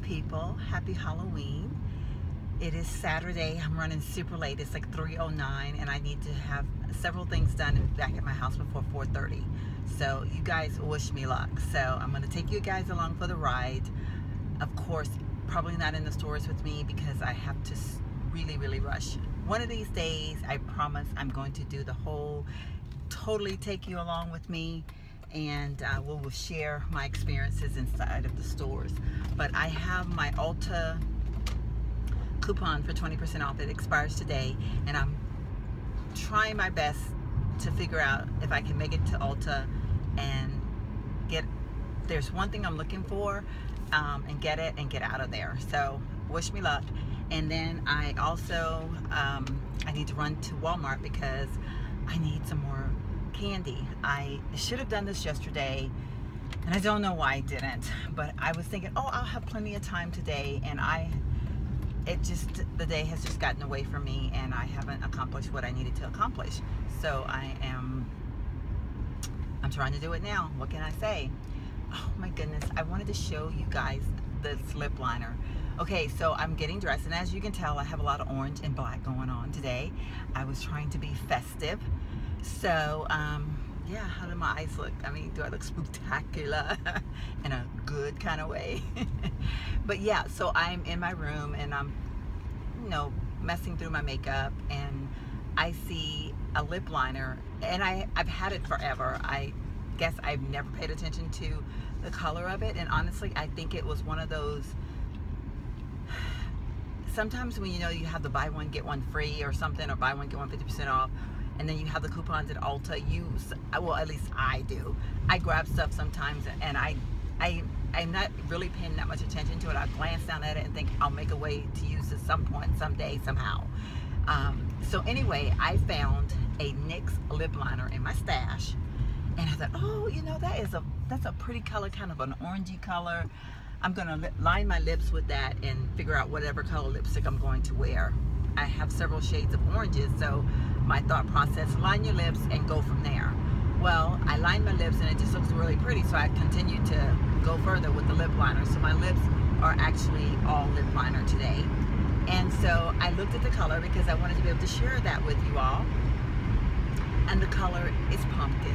people, happy Halloween. It is Saturday. I'm running super late. It's like 3:09 and I need to have several things done back at my house before 4:30. So you guys wish me luck. So I'm going to take you guys along for the ride. Of course, probably not in the stores with me because I have to really rush. One of these days, I promise I'm going to do the whole, totally take you along with me, and we'll share my experiences inside of the stores. But I have my Ulta coupon for 20% off. It expires today, and I'm trying my best to figure out if I can make it to Ulta and get, there's one thing I'm looking for, and get it and get out of there. So wish me luck. And then I also I need to run to Walmart because I need some more candy. I should have done this yesterday, and I don't know why I didn't, but I was thinking, oh, I'll have plenty of time today, and the day has just gotten away from me, and I haven't accomplished what I needed to accomplish. So I'm trying to do it now. What can I say? Oh my goodness, I wanted to show you guys this lip liner. Okay, so I'm getting dressed, and as you can tell, I have a lot of orange and black going on today. I was trying to be festive. So, yeah, how do my eyes look? I mean, do I look spectacular in a good kind of way? But yeah, so I'm in my room, and I'm, you know, messing through my makeup, and I see a lip liner, and I've had it forever. I guess I've never paid attention to the color of it, and honestly, I think it was one of those, sometimes when you know you have the buy one get one free or something, or buy one get one 50% off, and then you have the coupons at Ulta, well, at least I do. I grab stuff sometimes, and I'm not really paying that much attention to it. I glance down at it and think I'll make a way to use it some point, someday, somehow. So anyway, I found a NYX lip liner in my stash, and I thought, oh, you know, that's a pretty color, kind of an orangey color. I'm gonna line my lips with that and figure out whatever color lipstick I'm going to wear. I have several shades of oranges, so my thought process, line your lips and go from there. Well, I lined my lips and it just looks really pretty, so I continued to go further with the lip liner. So my lips are actually all lip liner today. And so I looked at the color because I wanted to be able to share that with you all. And the color is pumpkin.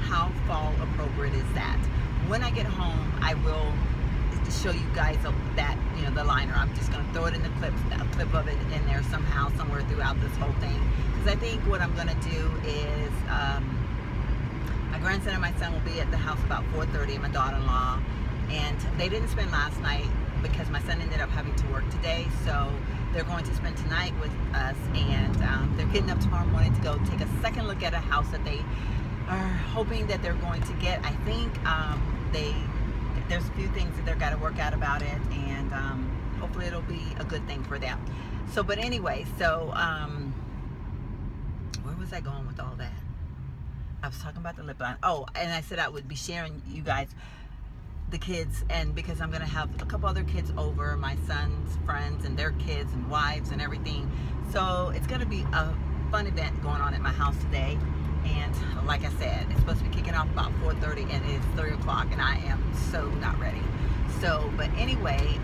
How fall appropriate is that? When I get home, I will show you guys that, you know, the liner. I'm just going to throw it in the clip of it in there somehow, somewhere throughout this whole thing. Because I think what I'm going to do is, my grandson and my son will be at the house about 4:30, and my daughter-in-law. And they didn't spend last night because my son ended up having to work today. So they're going to spend tonight with us, and they're getting up tomorrow morning to go take a second look at a house that they are hoping that they're going to get. I think there's a few things that they've got to work out about it, and hopefully it'll be a good thing for them. So, but anyway, so where was I going with all that? I was talking about the lip liner. Oh, and I said I would be sharing you guys the kids, and because I'm gonna have a couple other kids over, my son's friends and their kids and wives and everything. So it's gonna be a fun event going on at my house today. And like I said, it's supposed to be kicking off about 4:30, and it's 3 o'clock, and I am so not ready. So, but anyway,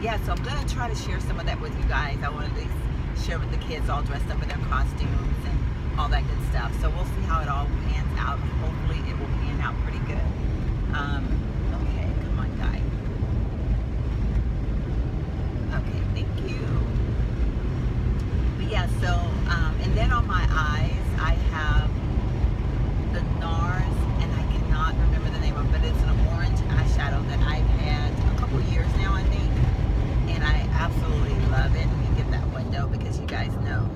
yeah, so I'm going to try to share some of that with you guys. I want to at least share with the kids all dressed up in their costumes and all that good stuff. So we'll see how it all pans out. Hopefully it will pan out pretty good. Okay, come on, guy. Okay, thank you. But yeah, so, and then on my eyes, I have the Nars, and I cannot remember the name of it, but it's an orange eyeshadow that I've had a couple years now, I think, and I absolutely love it. Let me get that window because you guys know.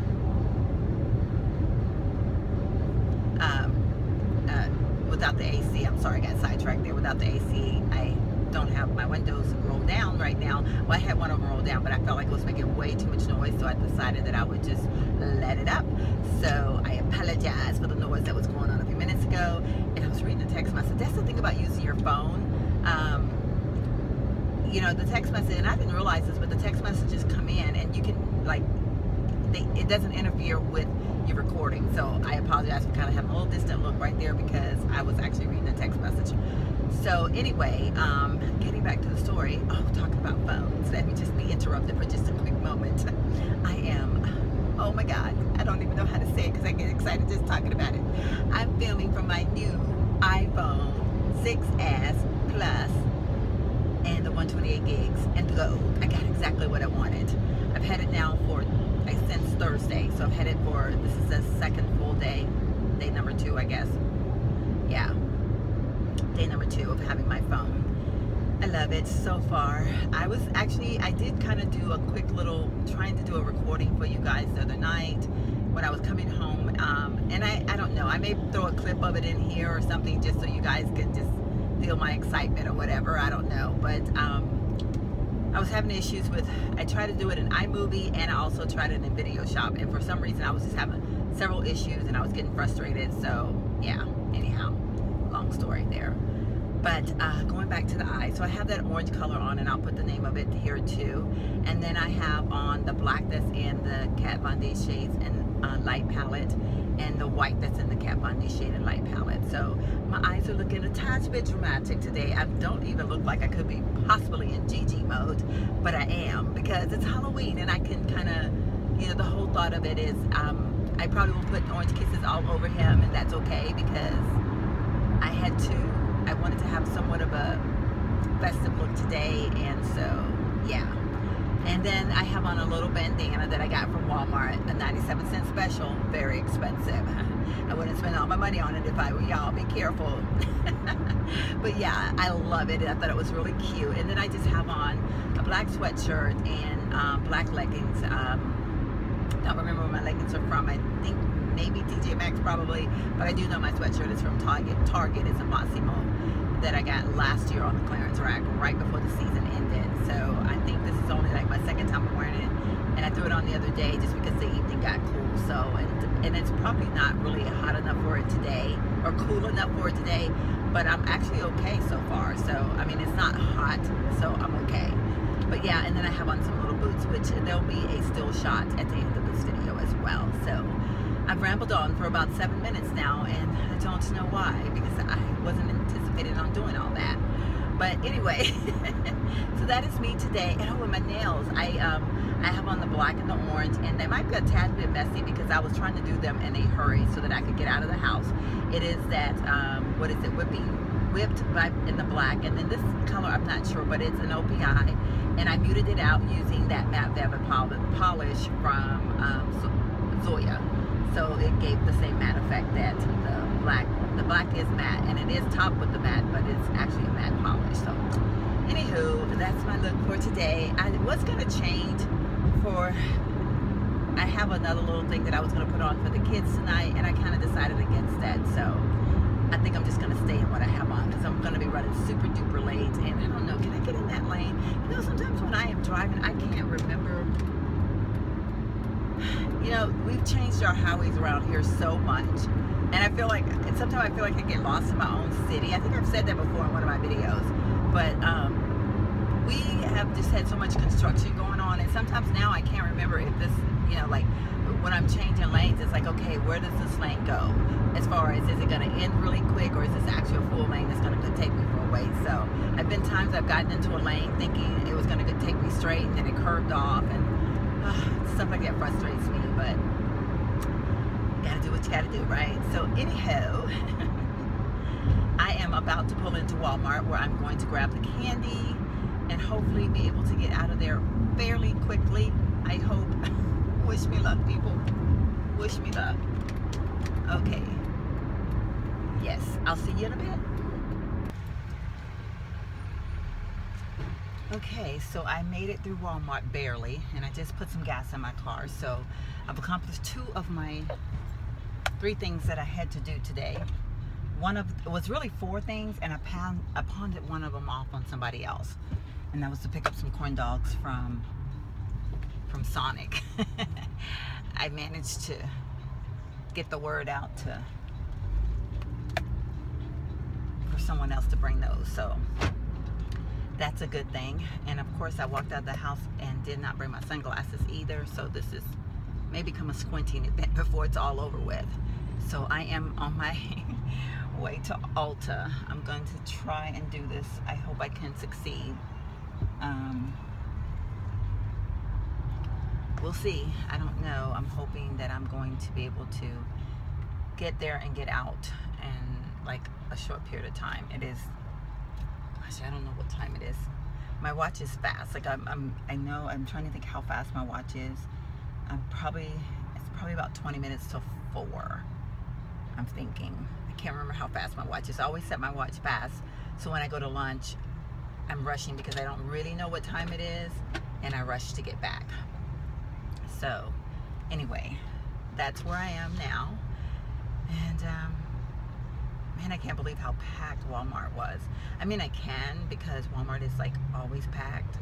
Without the AC, I'm sorry, I got sidetracked there. Without the AC, I don't have my windows rolled down right now. Well, I had one of them rolled down, but I felt like it was making way too much noise, so I decided that I would just let it up. So I apologize for the noise that was going on a few minutes ago. And I was reading a text message. That's the thing about using your phone. You know, the text message, and I didn't realize this, but the text messages come in, and you can, like, it doesn't interfere with your recording. So I apologize for kind of having a little distant look right there because I was actually reading a text message. So anyway, getting back to the story. Oh, talking about phones. Let me just be interrupted for just a quick moment. I am, oh my God, I don't even know how to say it because I get excited just talking about it. I'm filming from my new iPhone 6S Plus and the 128 gigs and gold. I got exactly what I wanted. I've had it now for since Thursday, so I've had it for, this is the second full day number 2, I guess. Yeah, day number 2 of having my phone. I love it so far. I did kind of do a quick little, trying to do a recording for you guys the other night when I was coming home, and I don't know, I may throw a clip of it in here or something just so you guys could just feel my excitement or whatever, I don't know, but I was having issues with, I tried to do it in iMovie and I also tried it in Video Shop, and for some reason I was just having several issues and I was getting frustrated. So yeah, anyhow, long story there. But going back to the eye, so I have that orange color on, and I'll put the name of it here too. And then I have on the black that's in the Kat Von D shades and light palette, and the white that's in the Kat Von D shade and light palette. So my eyes are looking a touch bit dramatic today. I don't even look like I could be possibly in GG mode, but I am, because it's Halloween and I can kind of, you know, the whole thought of it is I probably will put orange kisses all over him, and that's okay because I wanted to have somewhat of a festive look today, and so yeah. And then I have on a little bandana that I got from Walmart, a 97-cent special, very expensive. I wouldn't spend all my money on it if I were y'all, be careful. But yeah, I love it. I thought it was really cute. And then I just have on a black sweatshirt and black leggings. Don't remember where my leggings are from. I think maybe TJ Maxx probably, but I do know my sweatshirt is from Target. Target is a Massimo that I got last year on the clearance rack right before the season ended. So I think this is only like my second time wearing it, and I threw it on the other day just because the evening got cool. So and it's probably not really hot enough for it today, or cool enough for it today, but I'm actually okay so far. So I mean, it's not hot, so I'm okay. But yeah, and then I have on some little boots, which there'll be a still shot at the end of this video as well. So I've rambled on for about 7 minutes now, and I don't know why, because I wasn't anticipating on doing all that. But anyway, so that is me today. And oh, with my nails, I have on the black and the orange, and they might be a tad bit messy because I was trying to do them in a hurry so that I could get out of the house. It is that, what is it, whipped in the black, and then this color, I'm not sure, but it's an OPI, and I muted it out using that matte velvet polish from Zoya. So it gave the same matte effect that the black is matte, and it is topped with the matte, but it's actually a matte polish. So anywho, that's my look for today. I was going to change for, I have another little thing that I was going to put on for the kids tonight, and I kind of decided against that. So I think I'm just going to stay in what I have on, because I'm going to be running super duper late, and I don't know, can I get in that lane? You know, sometimes when I am driving, I can't remember. You know, we've changed our highways around here so much, and I feel like, and sometimes I feel like I get lost in my own city. I think I've said that before in one of my videos, but we have just had so much construction going on, and sometimes now I can't remember if this, you know, like when I'm changing lanes, it's like, okay, where does this lane go? As far as, is it going to end really quick, or is this actually a full lane that's going to take me for a ways? So I've been times I've gotten into a lane thinking it was going to take me straight, and then it curved off, and stuff like that frustrates me, but gotta do what you gotta do, right? So anyhow, I am about to pull into Walmart, where I'm going to grab the candy and hopefully be able to get out of there fairly quickly. I hope. Wish me luck, people. Wish me luck. Okay. Yes, I'll see you in a bit. Okay, so I made it through Walmart barely, and I just put some gas in my car. So I've accomplished 2 of my 3 things that I had to do today. It was really 4 things, and I pawned one of them off on somebody else, and that was to pick up some corn dogs from Sonic. I managed to get the word out for someone else to bring those, so that's a good thing. And of course, I walked out of the house and did not bring my sunglasses either, so this is may become a squinting event before it's all over with. So I am on my way to Ulta. I'm going to try and do this. I hope I can succeed. We'll see. I don't know. I'm hoping that I'm going to be able to get there and get out in like a short period of time. It is, gosh, I don't know what time it is. My watch is fast. Like I know, I'm trying to think how fast my watch is. It's probably about 20 minutes till 4. I'm thinking. I can't remember how fast my watch is. I always set my watch fast, so when I go to lunch, I'm rushing because I don't really know what time it is, and I rush to get back. So anyway, that's where I am now. And man, I can't believe how packed Walmart was. I mean, I can, because Walmart is like always packed,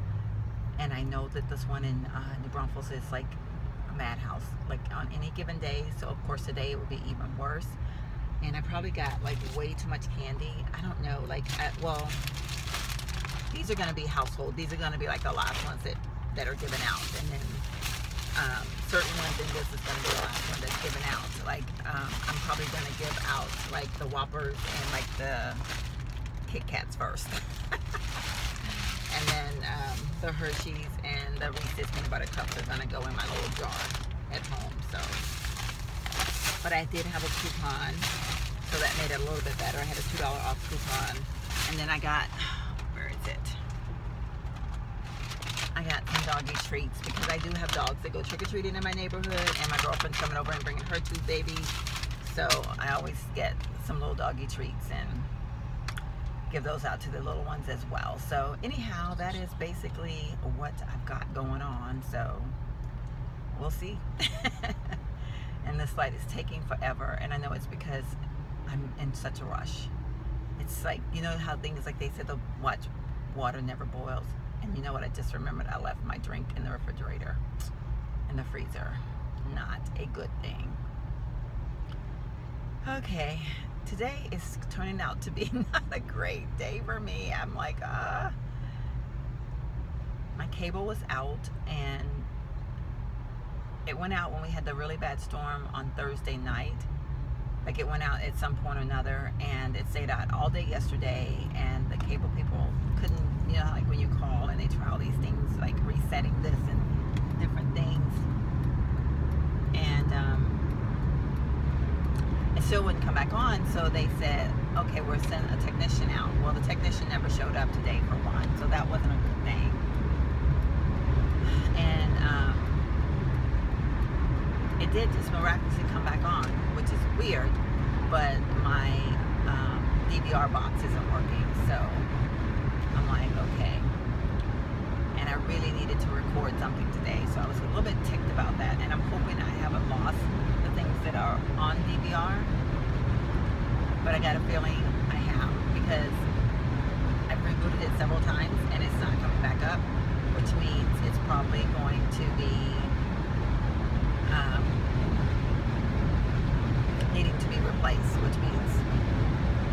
and I know that this one in New Braunfels is like a madhouse, like on any given day. So of course today it would be even worse. And I probably got like way too much candy. I don't know, like well, these are going to be household. These are going to be like the last ones that are given out, and then certain ones in this is going to be the last one that's given out. Like I'm probably going to give out like the Whoppers and like the Kit Kats first. And then the Hershey's and the Reese's peanut butter cups are going to go in my little jar at home. So, but I did have a coupon, so that made it a little bit better. I had a $2 off coupon, and then I got, where is it? I got some doggy treats, because I do have dogs that go trick-or-treating in my neighborhood, and my girlfriend's coming over and bringing her 2 babies. So I always get some little doggy treats and give those out to the little ones as well. So anyhow, that is basically what I've got going on. So we'll see. And this flight is taking forever, and I know it's because I'm in such a rush. It's like, you know how things like they said the water never boils. And you know what, I just remembered I left my drink in the refrigerator, in the freezer. Not a good thing. Okay, today is turning out to be not a great day for me. I'm like, my cable was out, and it went out when we had the really bad storm on Thursday night. Like, it went out at some point or another, and it stayed out all day yesterday, and the cable people couldn't, you know, like when you call and they try all these things, like resetting this and different things, and it still wouldn't come back on. So they said, okay, we're sending a technician out. Well, the technician never showed up today, for one, so that wasn't a good thing. And it did just miraculously come back on, which is weird, but my DVR box isn't working, so I'm like, okay. And I really needed to record something today, so I was a little bit ticked about that, and I'm hoping I haven't lost the things that are on DVR, but I got a feeling I have, because I've rebooted it several times and it's not coming back up, which means it's probably going to be needing to be replaced, which means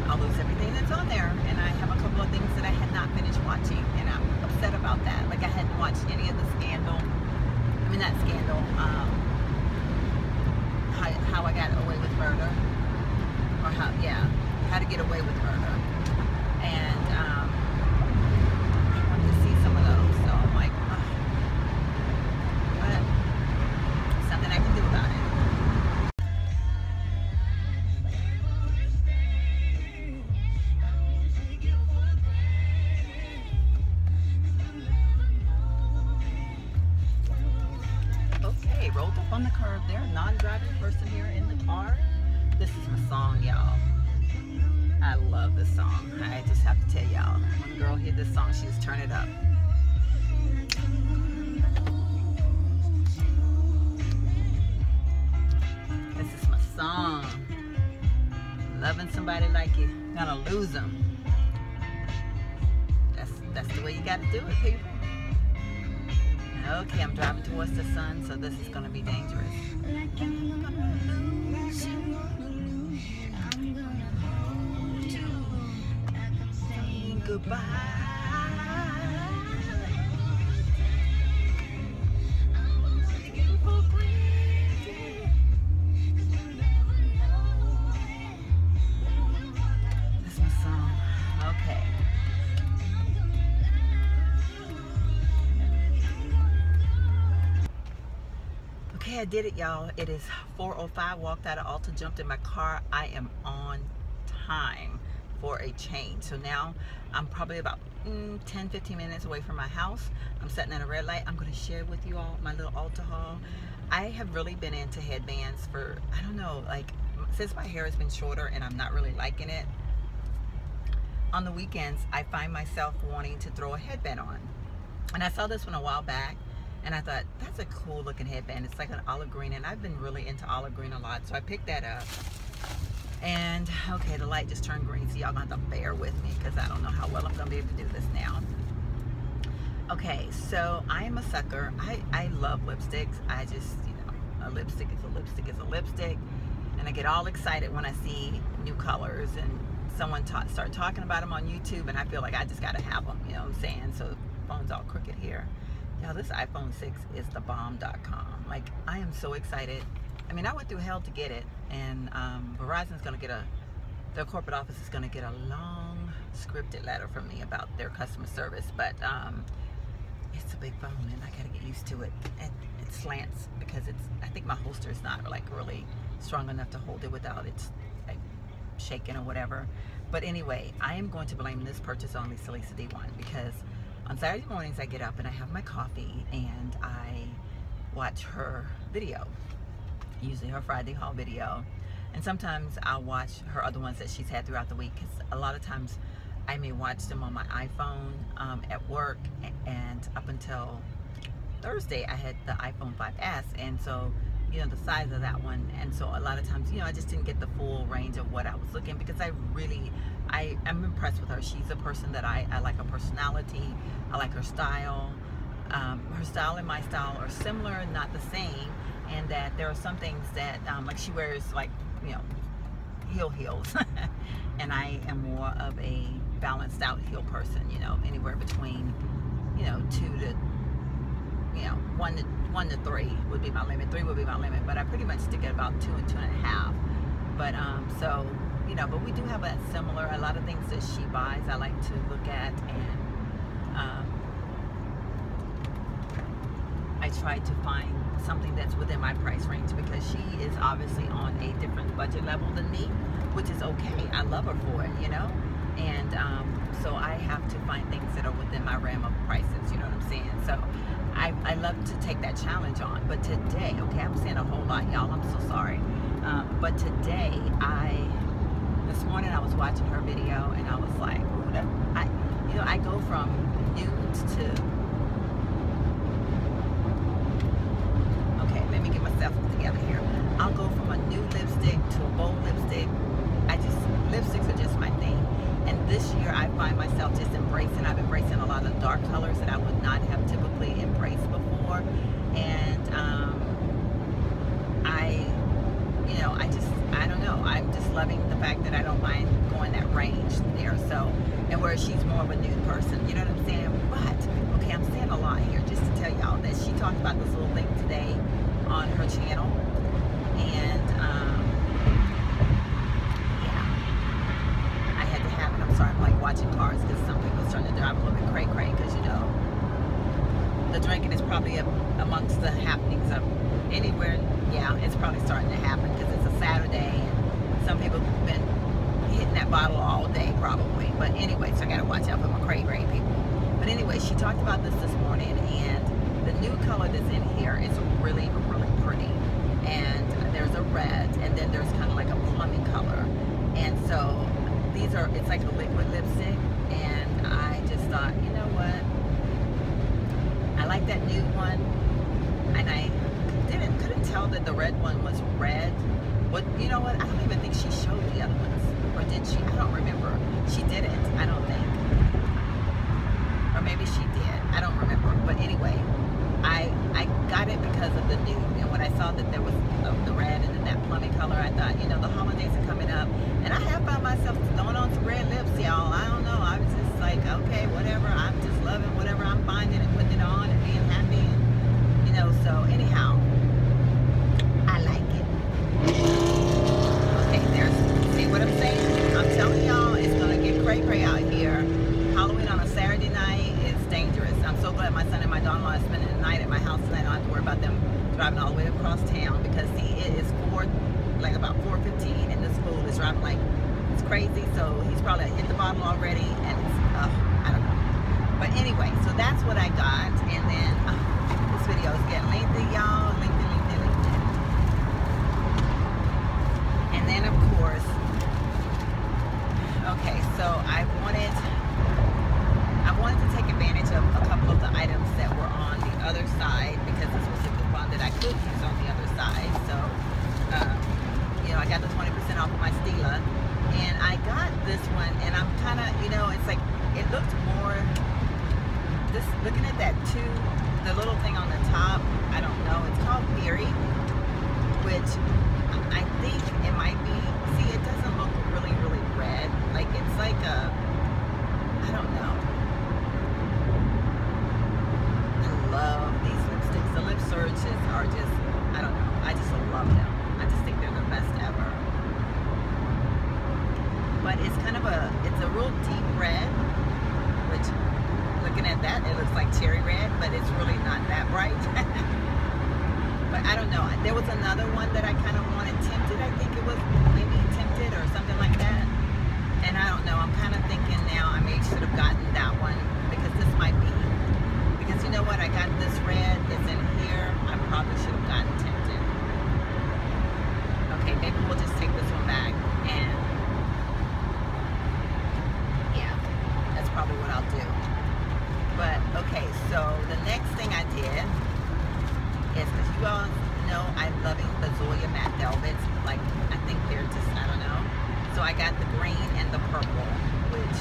I'll lose everything that's on there. And I have a couple of things that I had not finished watching, and I'm upset about that. Like, I hadn't watched any of the Scandal, I mean not Scandal, how I got away with murder, or how to get away with murder, and I wanted to see some of those, so I'm like, but there's something I can do about it. Okay, rolled up on the curb there, non-driving person here in the car. This is my song, y'all. I love this song. I just have to tell y'all, when a girl hears this song, she just turn it up. This is my song. Loving somebody like you, gonna lose them. That's the way you gotta do it, people. Okay, I'm driving towards the sun, so this is gonna be dangerous. Goodbye. I did it, y'all. It is 4:05. Walked out of Ulta, jumped in my car. I am on time for a change. So now I'm probably about 10-15 minutes away from my house. I'm sitting at a red light. I'm going to share with you all my little Ulta haul. I have really been into headbands for, I don't know, like since my hair has been shorter and I'm not really liking it. On the weekends, I find myself wanting to throw a headband on. And I saw this one a while back, and I thought, that's a cool looking headband. It's like an olive green, and I've been really into olive green a lot, so I picked that up. And, okay, the light just turned green, so y'all gonna have to bear with me, because I don't know how well I'm gonna be able to do this now. Okay, so I am a sucker. I love lipsticks. I just, you know, a lipstick is a lipstick is a lipstick. And I get all excited when I see new colors, and someone start talking about them on YouTube, and I feel like I just gotta have them, you know what I'm saying? So the phone's all crooked here. Y'all, this iPhone 6 is the bomb.com. Like, I am so excited. I mean, I went through hell to get it, and Verizon's gonna get their corporate office is gonna get a long scripted letter from me about their customer service, but it's a big phone, and I gotta get used to it. It slants because I think my holster is not like really strong enough to hold it without it like shaking or whatever. But anyway, I am going to blame this purchase on Lisa D1, because on Saturday mornings I get up and I have my coffee and I watch her video, usually her Friday haul video, and sometimes I'll watch her other ones that she's had throughout the week, because a lot of times I may watch them on my iPhone at work, and up until Thursday I had the iPhone 5S, and so, you know, the size of that one, and so a lot of times, you know, I just didn't get the full range of what I was looking, because I'm impressed with her. She's a person that I like her personality, I like her style. Her style and my style are similar, not the same, and that there are some things that, like she wears like, you know, heels, and I am more of a balanced out heel person, you know, anywhere between, you know, 2 to, you know, 1 to 3 would be my limit. 3 would be my limit, but I pretty much stick at about 2 and 2.5. But so, you know, but we do have a similar, a lot of things that she buys I like to look at, and I try to find something that's within my price range, because she is obviously on a different budget level than me, which is okay. I love her for it, you know, and so I have to find things that are within my realm of prices, you know what I'm saying? So I love to take that challenge on. But today, okay, I'm saying a whole lot, y'all, I'm so sorry, but today this morning I was watching her video, and I was like, ooh, you know, I go from nudes to, okay, let me get myself together here. I'll go from a nude lipstick to a bold lipstick. Lipsticks are just my thing. And this year I find myself just I've embracing a lot of dark colors that I would not have typically embraced before. And I don't know, I'm just loving the fact that I don't mind going that range there. So, and where she's more of a nude person, you know what I'm saying? But, okay, I'm saying a lot here just to tell y'all that she talked about this little thing today on her channel. And, yeah, I had to have it. I'm sorry, I'm like watching cars, because some people are starting to drive a little bit cray-cray, because, you know, the drinking is probably amongst the happenings of anywhere. Yeah, it's probably starting to happen, because it's a Saturday, and some people have been hitting that bottle all day probably. But anyway, so I gotta watch out for my cray-cray people. But anyway, she talked about this morning, and the new color that's in here is really, really pretty. And there's a red, and then there's kind of like a plummy color. And so it's like a liquid lipstick, and I just thought, you know what? I like that nude one, and I couldn't tell that the red one was red. What, you know what? I don't even think she showed the other ones, or did she? I don't remember. She didn't, I don't think, or maybe she did. I don't remember. But anyway, I got it because of the nude, and when I saw that there was the red and then that plummy color, I thought, you know, the holidays are coming up, and I have found myself throwing on some red lips, y'all. I don't know. crazy, so he's probably hit the bottle already, and it's, I don't know. But anyway, so that's what I got, and then this video is getting lengthy, y'all, lengthy. And then, of course, okay, so I wanted to take advantage of a couple of the items that were on the other side, because this was a coupon that I could use on the other side. So, you know, I got the 20% off of my Stila, and I got this one, and I'm kind of, you know, it's like, it looked more, this, looking at that too, the little thing on the top, I don't know, it's called Theory, which I think it might be, see, it doesn't look really, really red, like, it's like a, I don't know. I love these lipsticks. The Lip Surges are just, I don't know, I just love them. I just think they're the best ever. But it's kind of a, it's a real deep red, which, looking at that, it looks like cherry red, but it's really not that bright. But I don't know. There was another one that I kind of wanted, Tempted, I think it was, maybe Tempted or something like that. And I don't know, I'm kind of thinking now I maybe should have gotten that one, because this might be, because you know what, I got this red that's in here, I probably should have gotten Tempted. Okay, maybe we'll just take this one back, and yeah, that's probably what I'll do. But, okay, so the next thing I did is, because you all know I'm loving the Zoya matte velvets, like, I think they're just, I don't know. So I got the green and the purple, which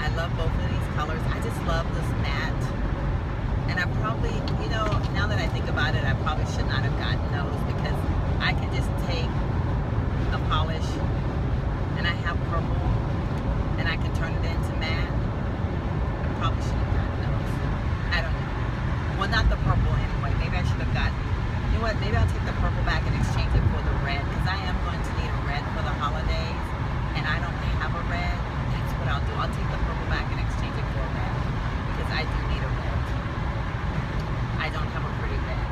I love both of these colors. I just love this matte. And I probably, you know, now that I think about it, I probably should not have gotten those, because I can just take a polish and I have purple and I can turn it into matte. I probably should have gotten those. I don't know. Well, not the purple anyway. Maybe I should have gotten, you know what, maybe I'll take the purple back and exchange it for the red, because I am going to need a red for the holidays, and I don't have a red. That's what I'll do. I'll take the purple back and exchange it for a red, because I do need a red. I don't have a pretty red.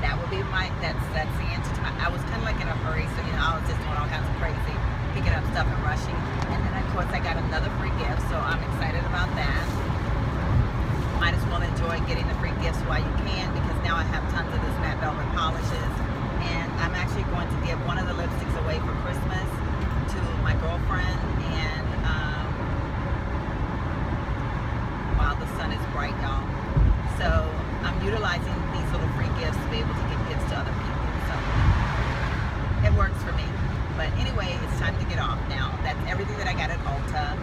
That would be my, that's the answer to my, I was kind of like in a hurry, so you know, I was just doing all kinds of crazy, picking up stuff and rushing, and then of course I got another free gift, so I'm excited about that. Might as well enjoy getting the free gifts while you can, because now I have tons of this matte velvet polishes, and I'm actually going to give one of the lipsticks away for Christmas to my girlfriend, and while the sun is bright, y'all. So I'm utilizing these little free gifts to be able to give gifts to other people, so it works for me. But anyway, it's time to get off now. That's everything that I got at Ulta.